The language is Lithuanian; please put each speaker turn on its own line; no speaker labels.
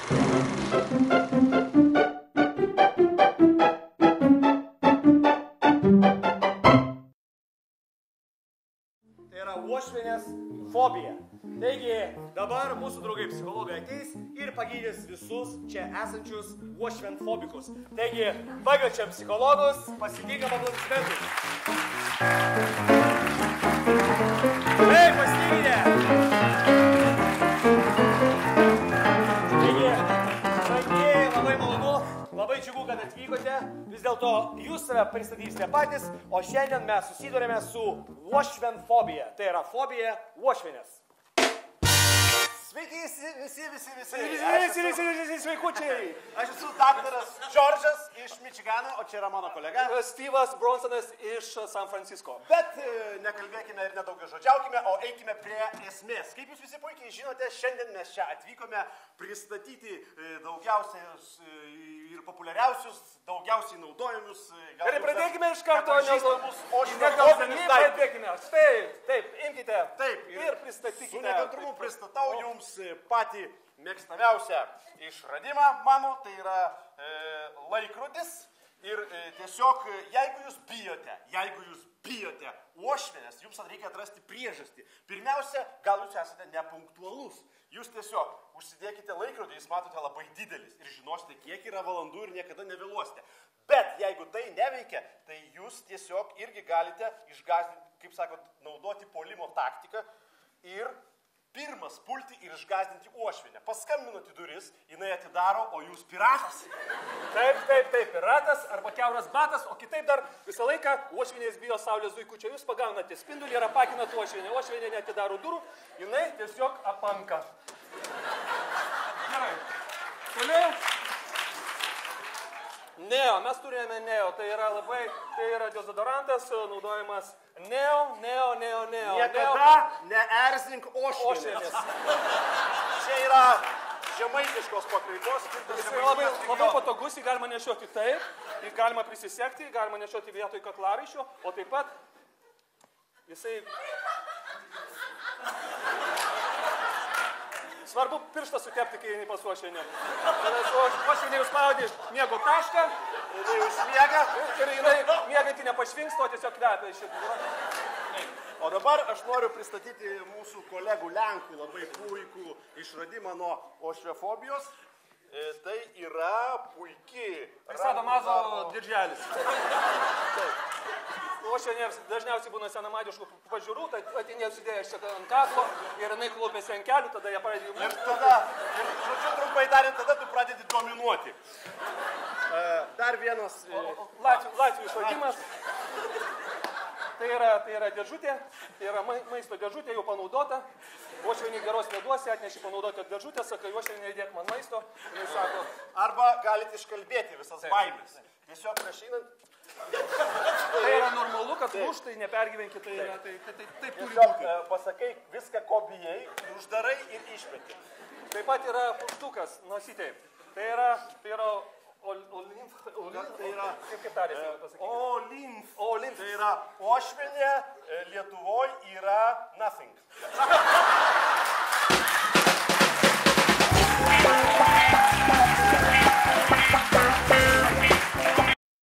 Tai yra uošvienės fobija. Taigi, dabar mūsų draugai psichologai ateis ir pagydys visus čia esančius uošvenfobikus. Taigi, pakviečiam psichologus, pasitinkam aplodismentus. Taip, pasitinkite! Taigi, brangieji, labai malonu, labai džiugu, kad atvykote. Vis dėlto jūs save pristatysite patys, o šiandien mes susidurėme su uošvenfobija. Tai yra fobija uošvienės.
Sveiki visi
Sveikučiai!
Aš esu daktaras Džordžas iš Mičigano, o čia yra mano kolega.
Steve'as Bronsonas iš San Francisco.
Bet nekalbėkime ir nedaugiažodžiaukime, o eikime prie esmės. Kaip jūs visi puikiai žinote, šiandien mes čia atvykome pristatyti daugiausius ir populiariausius, daugiausiai naudojamus.
Gerai, pradėkime iš karto,
pradėkime.
Taip, imkite.
Taip,
ir pristatykite.
Su nekantrumu pristatau jums patį mėgstamiausią išradimą mano, tai yra laikrodis. Ir tiesiog, jeigu jūs bijote uošvienės, jums reikia atrasti priežastį. Pirmiausia, gal jūs esate nepunktualus. Jūs tiesiog užsidėkite laikrodį, jūs matote labai didelis ir žinosite, kiek yra valandų ir niekada nevėluosite. Bet jeigu tai neveikia, tai jūs tiesiog irgi galite išgąsdinti, kaip sakot, naudoti puolimo taktiką ir pirmas pulti ir išgąsdinti uošvienę. Paskambinot į duris, jinai atidaro, o jūs piratas.
Taip, piratas arba kiauras batas, o kitaip dar visą laiką uošvienės bijo saulės zuikučio. Jūs pagaunate spindulį ir apakinat uošvienę. Uošvienė neatidaro durų, jinai tiesiog apanka. Gerai. Toliau. Neo, mes turime Neo, tai yra dezodorantas, naudojamas Neo.
Niekada neerzink uošvienės. Čia yra žemaitiškos pakraipos.
Jis labai patogus, jį galima nešioti taip, jį galima prisisekti, galima nešioti vietoj kaklaraiščio, o taip pat jisai... Svarbu pirštą sutepti, kai eini pas uošvienę. Tada uošvienė jūs spaudė miego tašką,
jinai užmiega
ir jinai miegantį nepašvinksto, tiesiog kvepia iš šitą.
O dabar aš noriu pristatyti mūsų kolegų Lenkų labai puikų išradimą nuo uošviafobijos. Tai yra puikiai...
Sadomazo dirželis. Uošvienėms dažniausiai būna senamadiškų pažiūrų, tai atinė sudėjęs čia ant kaklo ir jinai klūpėsi ant kelių, tada jie pradedi jų...
Žodžiu, trumpai tariant, tada tu pradedi dominuoti. Dar vienas...
Latvių išradimas. Tai yra dėžutė, tai yra maisto dėžutė, jau panaudota. Uošvienį geros neduosi, atneši panaudotą dėžutę, sakai, uošvienį įdėk man maisto. Sako,
arba galite iškalbėti visas baimės. Tiesiog prieš einant...
Tai yra normalu, kad tai nepergyvenkit, tai taip turi būti.
Tiesiog pasakai viską, ko bijai, uždarai ir išmeti.
Taip pat yra purštukas, nosytė. Tai yra olimf. Kaip tarėsi pasakyti? Olimf.
Tai yra uošvienė, Lietuvoje yra nothing.